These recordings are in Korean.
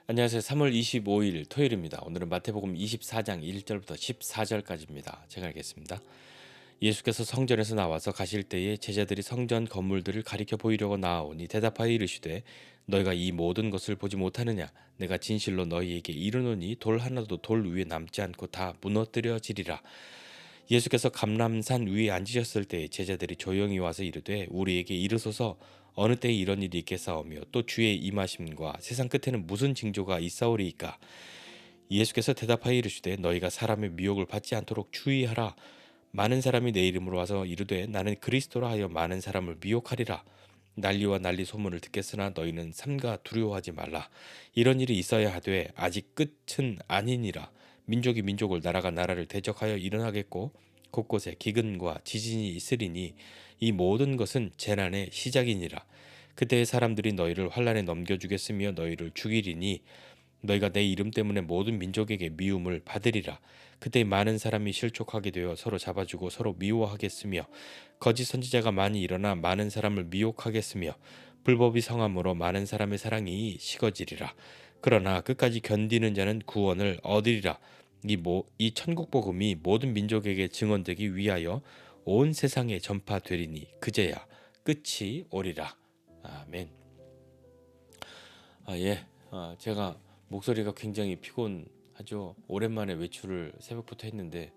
안녕하세요. 3월 25일 토요일입니다. 오늘은 마태복음 24장 1절부터 14절까지입니다. 제가 읽겠습니다. 예수께서 성전에서 나와서 가실 때에 제자들이 성전 건물들을 가리켜 보이려고 나아오니 대답하여 이르시되 너희가 이 모든 것을 보지 못하느냐? 내가 진실로 너희에게 이르노니 돌 하나도 돌 위에 남지 않고 다 무너뜨려지리라. 예수께서 감람산 위에 앉으셨을 때 제자들이 조용히 와서 이르되 우리에게 이르소서 어느 때에 이런 일이 있겠사오며 또 주의 임하심과 세상 끝에는 무슨 징조가 있사오리이까. 예수께서 대답하여 이르시되 너희가 사람의 미혹을 받지 않도록 주의하라. 많은 사람이 내 이름으로 와서 이르되 나는 그리스도라 하여 많은 사람을 미혹하리라. 난리와 난리 소문을 듣겠으나 너희는 삼가 두려워하지 말라. 이런 일이 있어야 하되 아직 끝은 아니니라. 민족이 민족을 나라가 나라를 대적하여 일어나겠고 곳곳에 기근과 지진이 있으리니 이 모든 것은 재난의 시작이니라. 그때 사람들이 너희를 환란에 넘겨주겠으며 너희를 죽이리니 너희가 내 이름 때문에 모든 민족에게 미움을 받으리라. 그때 많은 사람이 실족하게 되어 서로 잡아주고 서로 미워하겠으며 거짓 선지자가 많이 일어나 많은 사람을 미혹하겠으며 불법이 성함으로 많은 사람의 사랑이 식어지리라. 그러나 끝까지 견디는 자는 구원을 얻으리라. 이 천국 복음이 모든 민족에게 증언되기 위하여 온 세상에 전파되리니 그제야 끝이 오리라. 아멘. 예. 제가 목소리가 굉장히 피곤하죠. 오랜만에 외출을 새벽부터 했는데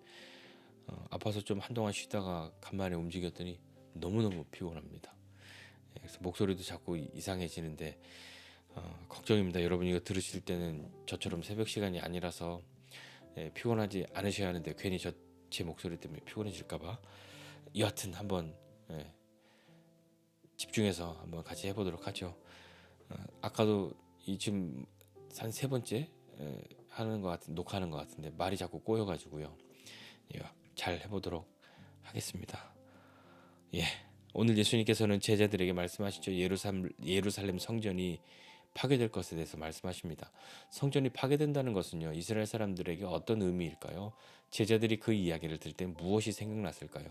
아파서 좀 한동안 쉬다가 간만에 움직였더니 너무너무 피곤합니다. 예, 그래서 목소리도 자꾸 이상해지는데 걱정입니다. 여러분 이거 들으실 때는 저처럼 새벽 시간이 아니라서 피곤하지 않으셔야 하는데 괜히 제 목소리 때문에 피곤해질까봐 여하튼 한번 집중해서 한번 같이 해보도록 하죠. 아까도 지금 한 세 번째 하는 것 같은 녹화하는 것 같은데 말이 자꾸 꼬여가지고요. 예, 잘 해보도록 하겠습니다. 예, 오늘 예수님께서는 제자들에게 말씀하시죠. 예루살렘 성전이 파괴될 것에 대해서 말씀하십니다. 성전이 파괴된다는 것은요, 이스라엘 사람들에게 어떤 의미일까요? 제자들이 그 이야기를 들을 때 무엇이 생각났을까요?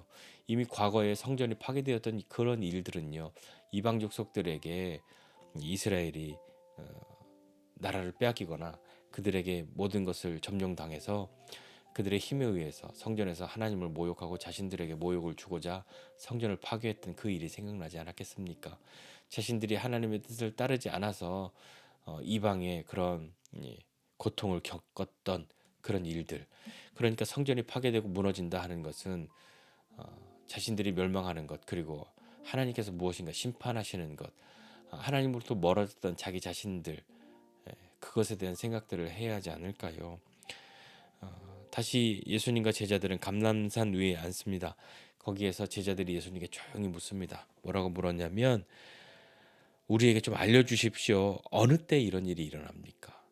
이미 과거에 성전이 파괴되었던 그런 일들은요, 이방 족속들에게 이스라엘이 나라를 빼앗기거나 그들에게 모든 것을 점령당해서 그들의 힘에 의해서 성전에서 하나님을 모욕하고 자신들에게 모욕을 주고자 성전을 파괴했던 그 일이 생각나지 않았겠습니까? 자신들이 하나님의 뜻을 따르지 않아서 이방의 그런 고통을 겪었던 그런 일들. 그러니까 성전이 파괴되고 무너진다 하는 것은 자신들이 멸망하는 것, 그리고 하나님께서 무엇인가 심판하시는 것, 하나님으로부터 멀어졌던 자기 자신들, 그것에 대한 생각들을 해야 하지 않을까요? 다시 예수님과 제자들은 감람산 위에 앉습니다. 거기에서 제자들이 예수님께 조용히 묻습니다. 뭐라고 물었냐면 우리에게 좀 알려주십시오. 어느 때 이런 일이 일어납니까?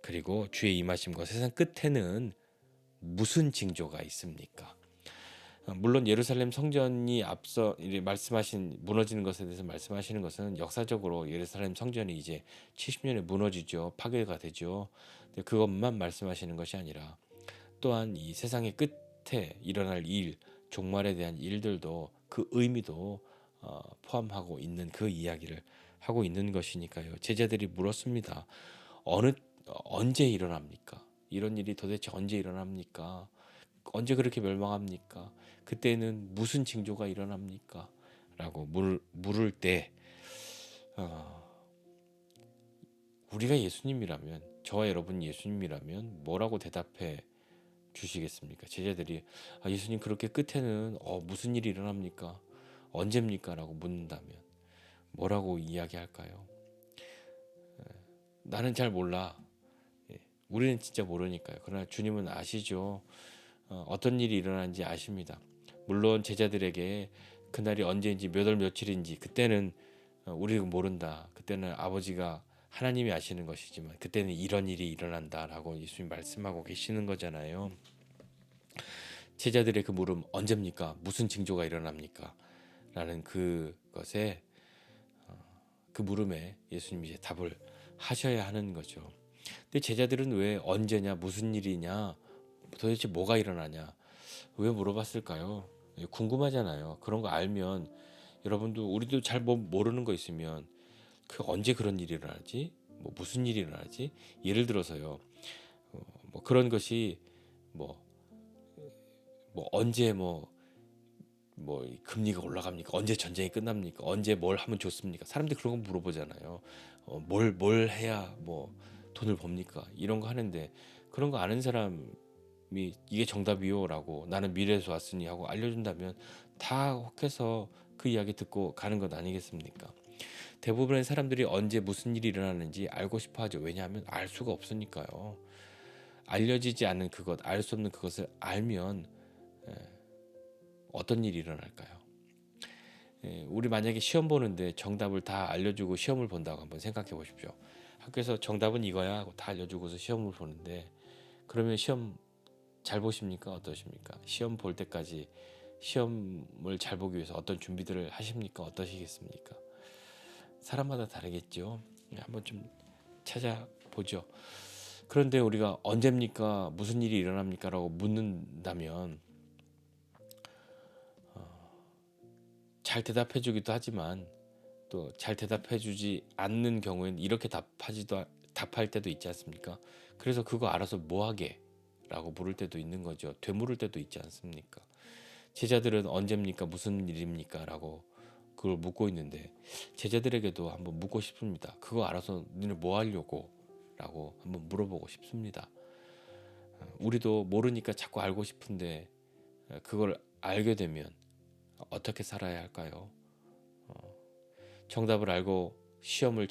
그리고 주의 임하심과 세상 끝에는 무슨 징조가 있습니까? 물론 예루살렘 성전이 앞서 말씀하신 무너지는 것에 대해서 말씀하시는 것은 역사적으로 예루살렘 성전이 이제 70년에 무너지죠. 파괴가 되죠. 근데 그것만 말씀하시는 것이 아니라 또한 이 세상의 끝에 일어날 일, 종말에 대한 일들도 그 의미도 포함하고 있는 그 이야기를 하고 있는 것이니까요. 제자들이 물었습니다. 어느 언제 일어납니까? 이런 일이 도대체 언제 일어납니까? 언제 그렇게 멸망합니까? 그때는 무슨 징조가 일어납니까? 라고 물을 때 우리가 예수님이라면, 저와 여러분 예수님이라면 뭐라고 대답해 주시겠습니까? 제자들이 예수님 그렇게 끝에는 무슨 일이 일어납니까? 언제입니까? 라고 묻는다면 뭐라고 이야기할까요? 나는 잘 몰라. 우리는 진짜 모르니까요. 그러나 주님은 아시죠. 어떤 일이 일어나는지 아십니다. 물론 제자들에게 그날이 언제인지 몇 월 며칠인지 그때는 우리는 모른다. 그때는 아버지가 하나님이 아시는 것이지만 그때는 이런 일이 일어난다라고 예수님 말씀하고 계시는 거잖아요. 제자들의 그 물음 언제입니까? 무슨 징조가 일어납니까? 라는 그것에 그 물음에 예수님이 이제 답을 하셔야 하는 거죠. 근데 제자들은 왜 언제냐, 무슨 일이냐, 도대체 뭐가 일어나냐, 왜 물어봤을까요? 궁금하잖아요. 그런 거 알면 여러분도 우리도 잘 모르는 거 있으면 그 언제 그런 일이 일어나지? 뭐 무슨 일이 일어나지? 예를 들어서요. 뭐 그런 것이 뭐, 언제 금리가 올라갑니까? 언제 전쟁이 끝납니까? 언제 뭘 하면 좋습니까? 사람들이 그런 거 물어보잖아요. 뭘 해야 뭐 돈을 법니까? 이런 거 하는데 그런 거 아는 사람이 이게 정답이요라고 나는 미래에서 왔으니 하고 알려준다면 다 혹해서 그 이야기 듣고 가는 것 아니겠습니까? 대부분의 사람들이 언제 무슨 일이 일어나는지 알고 싶어 하죠. 왜냐하면 알 수가 없으니까요. 알려지지 않는 그것, 알 수 없는 그것을 알면 어떤 일이 일어날까요? 우리 만약에 시험 보는데 정답을 다 알려주고 시험을 본다고 한번 생각해 보십시오. 학교에서 정답은 이거야 하고 다 알려주고서 시험을 보는데 그러면 시험 잘 보십니까? 어떠십니까? 시험 볼 때까지 시험을 잘 보기 위해서 어떤 준비들을 하십니까? 어떠시겠습니까? 사람마다 다르겠죠. 한번 좀 찾아보죠. 그런데 우리가 언제입니까? 무슨 일이 일어납니까? 라고 묻는다면 잘 대답해 주기도 하지만 또 잘 대답해 주지 않는 경우에는 이렇게 답할 때도 있지 않습니까? 그래서 그거 알아서 뭐하게? 라고 물을 때도 있는 거죠. 되물을 때도 있지 않습니까? 제자들은 언제입니까? 무슨 일입니까? 라고 그걸 묻고 있는데 제자들에게도 한번 묻고 싶습니다. 그거 알아서 너네 뭐 하려고? 라고 한번 물어보고 싶습니다. 우리도 모르니까 자꾸 알고 싶은데 그걸 알게 되면 어떻게 살아야 할까요? 정답을 알고 시험을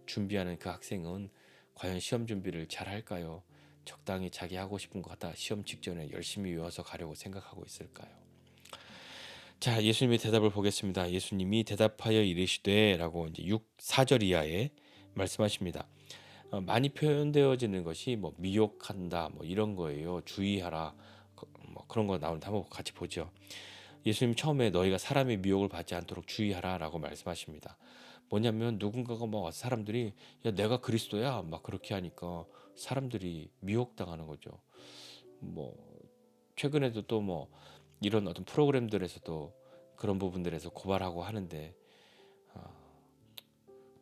준비하는 그 학생은 과연 시험 준비를 잘 할까요? 적당히 자기 하고 싶은 거 하다 시험 직전에 열심히 외워서 가려고 생각하고 있을까요? 자, 예수님의 대답을 보겠습니다. 예수님이 대답하여 이르시되라고 이제 4절 이하에 말씀하십니다. 많이 표현되어지는 것이 뭐 미혹한다 뭐 이런 거예요. 주의하라 뭐 그런 거 나오는데 한번 같이 보죠. 예수님 처음에 너희가 사람의 미혹을 받지 않도록 주의하라라고 말씀하십니다. 뭐냐면 누군가가 막 와서 사람들이 야 내가 그리스도야 막 그렇게 하니까 사람들이 미혹당하는 거죠. 뭐 최근에도 또 뭐 이런 어떤 프로그램들에서도 그런 부분들에서 고발하고 하는데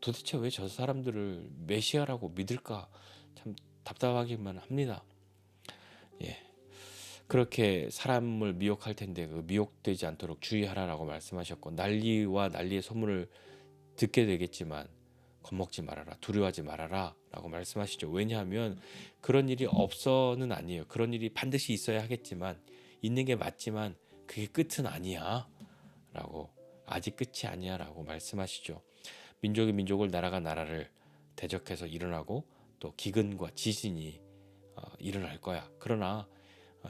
도대체 왜 저 사람들을 메시아라고 믿을까 참 답답하기만 합니다. 예. 그렇게 사람을 미혹할 텐데 그 미혹되지 않도록 주의하라라고 말씀하셨고 난리와 난리의 소문을 듣게 되겠지만 겁먹지 말아라 두려워하지 말아라 라고 말씀하시죠. 왜냐하면 그런 일이 없어는 아니에요. 그런 일이 반드시 있어야 하겠지만 있는 게 맞지만 그게 끝은 아니야 라고 아직 끝이 아니야 라고 말씀하시죠. 민족이 민족을 나라가 나라를 대적해서 일어나고 또 기근과 지진이 일어날 거야. 그러나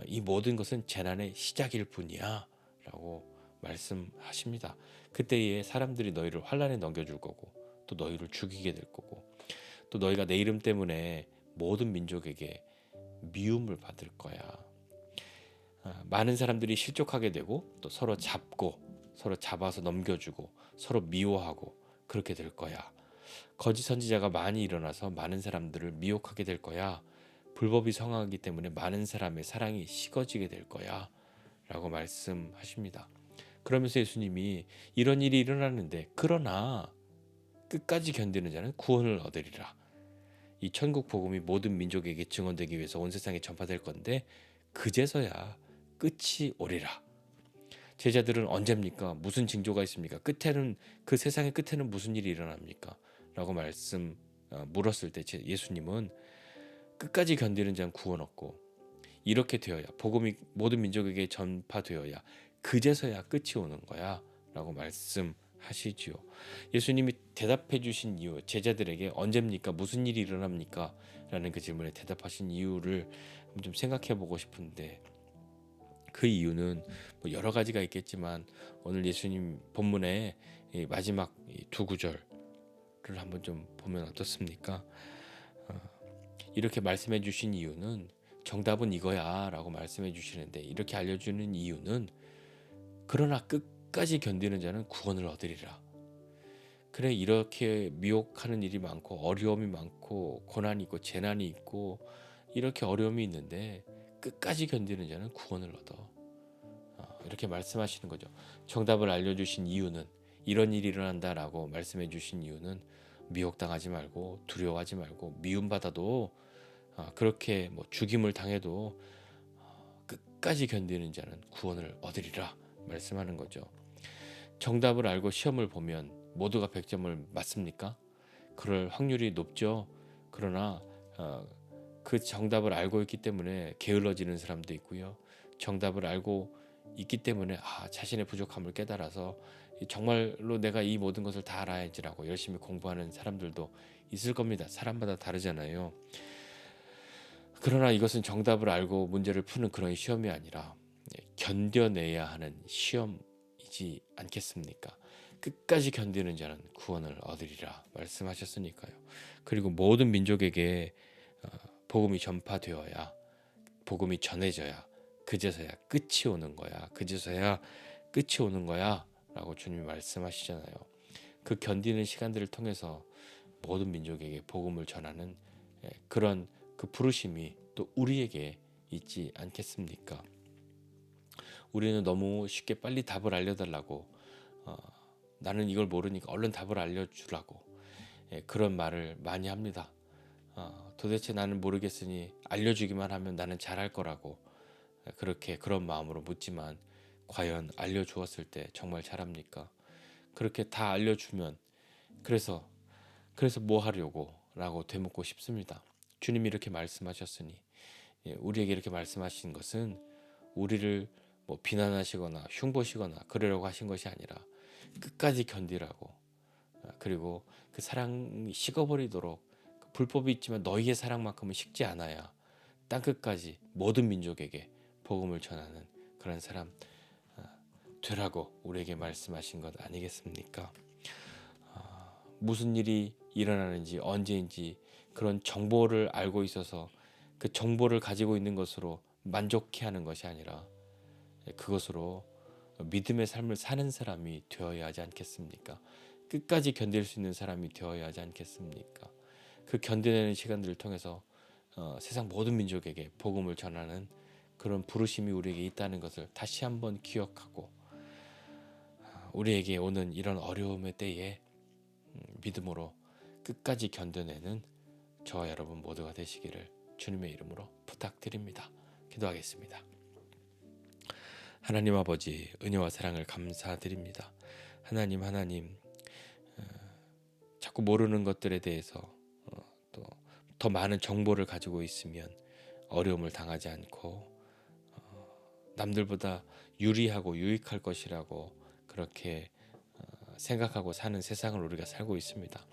이 모든 것은 재난의 시작일 뿐이야 라고 말씀하십니다. 그때에 사람들이 너희를 환란에 넘겨줄 거고 또 너희를 죽이게 될 거고 또 너희가 내 이름 때문에 모든 민족에게 미움을 받을 거야. 많은 사람들이 실족하게 되고 또 서로 잡아서 넘겨주고 서로 미워하고 그렇게 될 거야. 거짓 선지자가 많이 일어나서 많은 사람들을 미혹하게 될 거야. 불법이 성하기 때문에 많은 사람의 사랑이 식어지게 될 거야 라고 말씀하십니다. 그러면서 예수님이 이런 일이 일어나는데 그러나 끝까지 견디는 자는 구원을 얻으리라. 이 천국 복음이 모든 민족에게 증언되기 위해서 온 세상에 전파될 건데 그제서야 끝이 오리라. 제자들은 언제입니까? 무슨 징조가 있습니까? 그 세상의 끝에는 무슨 일이 일어납니까? 라고 물었을 때 예수님은 끝까지 견디는 자는 구원 얻고 이렇게 되어야 복음이 모든 민족에게 전파되어야 그제서야 끝이 오는 거야 라고 말씀하시지요. 예수님이 대답해 주신 이유 제자들에게 언제입니까? 무슨 일이 일어납니까? 라는 그 질문에 대답하신 이유를 좀 생각해 보고 싶은데 그 이유는 뭐 여러 가지가 있겠지만 오늘 예수님 본문의 마지막 두 구절을 한번 좀 보면 어떻습니까? 이렇게 말씀해 주신 이유는 정답은 이거야 라고 말씀해 주시는데 이렇게 알려주는 이유는 그러나 끝까지 견디는 자는 구원을 얻으리라. 그래 이렇게 미혹하는 일이 많고 어려움이 많고 고난이 있고 재난이 있고 이렇게 어려움이 있는데 끝까지 견디는 자는 구원을 얻어. 이렇게 말씀하시는 거죠. 정답을 알려주신 이유는 이런 일이 일어난다라고 말씀해 주신 이유는 미혹당하지 말고 두려워하지 말고 미움받아도 그렇게 뭐 죽임을 당해도 끝까지 견디는 자는 구원을 얻으리라 말씀하는 거죠. 정답을 알고 시험을 보면 모두가 100점을 맞습니까? 그럴 확률이 높죠. 그러나 그 정답을 알고 있기 때문에 게을러지는 사람도 있고요. 정답을 알고 있기 때문에 자신의 부족함을 깨달아서 정말로 내가 이 모든 것을 다 알아야지라고 열심히 공부하는 사람들도 있을 겁니다. 사람마다 다르잖아요. 그러나 이것은 정답을 알고 문제를 푸는 그런 시험이 아니라 견뎌내야 하는 시험이지 않겠습니까? 끝까지 견디는 자는 구원을 얻으리라 말씀하셨으니까요. 그리고 모든 민족에게 복음이 전파되어야, 복음이 전해져야 그제서야 끝이 오는 거야. 그제서야 끝이 오는 거야 라고 주님이 말씀하시잖아요. 그 견디는 시간들을 통해서 모든 민족에게 복음을 전하는 그런 그 부르심이 또 우리에게 있지 않겠습니까? 우리는 너무 쉽게 빨리 답을 알려달라고 나는 이걸 모르니까 얼른 답을 알려주라고 그런 말을 많이 합니다. 도대체 나는 모르겠으니 알려주기만 하면 나는 잘할 거라고 그렇게 그런 마음으로 묻지만 과연 알려주었을 때 정말 잘합니까? 그렇게 다 알려주면 그래서 뭐 하려고 라고 되묻고 싶습니다. 주님이 이렇게 말씀하셨으니 우리에게 이렇게 말씀하신 것은 우리를 뭐 비난하시거나 흉보시거나 그러려고 하신 것이 아니라 끝까지 견디라고, 그리고 그 사랑이 식어버리도록 불법이 있지만 너희의 사랑만큼은 식지 않아야 땅끝까지 모든 민족에게 복음을 전하는 그런 사람 되라고 우리에게 말씀하신 것 아니겠습니까? 무슨 일이 일어나는지 언제인지 그런 정보를 알고 있어서 그 정보를 가지고 있는 것으로 만족해하는 것이 아니라 그것으로 믿음의 삶을 사는 사람이 되어야 하지 않겠습니까? 끝까지 견딜 수 있는 사람이 되어야 하지 않겠습니까? 그 견뎌내는 시간들을 통해서 세상 모든 민족에게 복음을 전하는 그런 부르심이 우리에게 있다는 것을 다시 한번 기억하고 우리에게 오는 이런 어려움의 때에 믿음으로 끝까지 견뎌내는 저와 여러분 모두가 되시기를 주님의 이름으로 부탁드립니다. 기도하겠습니다. 하나님 아버지, 은혜와 사랑을 감사드립니다. 하나님 자꾸 모르는 것들에 대해서 또 더 많은 정보를 가지고 있으면 어려움을 당하지 않고 남들보다 유리하고 유익할 것이라고 그렇게 생각하고 사는 세상을 우리가 살고 있습니다.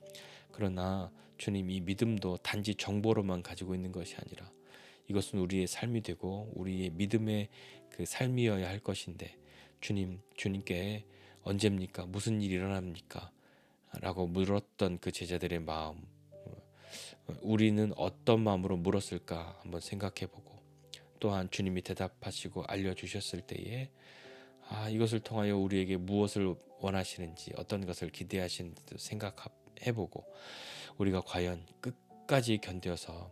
그러나 주님, 이 믿음도 단지 정보로만 가지고 있는 것이 아니라 이것은 우리의 삶이 되고 우리의 믿음의 그 삶이어야 할 것인데 주님께 언제입니까? 무슨 일이 일어납니까? 라고 물었던 그 제자들의 마음, 우리는 어떤 마음으로 물었을까 한번 생각해보고 또한 주님이 대답하시고 알려주셨을 때에 이것을 통하여 우리에게 무엇을 원하시는지 어떤 것을 기대하시는지도 생각해보고 우리가 과연 끝까지 견뎌서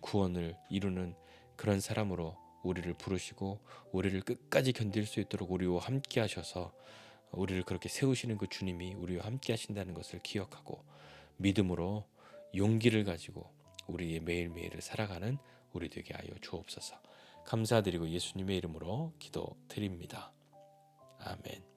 구원을 이루는 그런 사람으로 우리를 부르시고 우리를 끝까지 견딜 수 있도록 우리와 함께 하셔서 우리를 그렇게 세우시는 그 주님이 우리와 함께 하신다는 것을 기억하고 믿음으로 용기를 가지고 우리의 매일매일을 살아가는 우리 되게 하여 주옵소서. 감사드리고 예수님의 이름으로 기도드립니다. 아멘.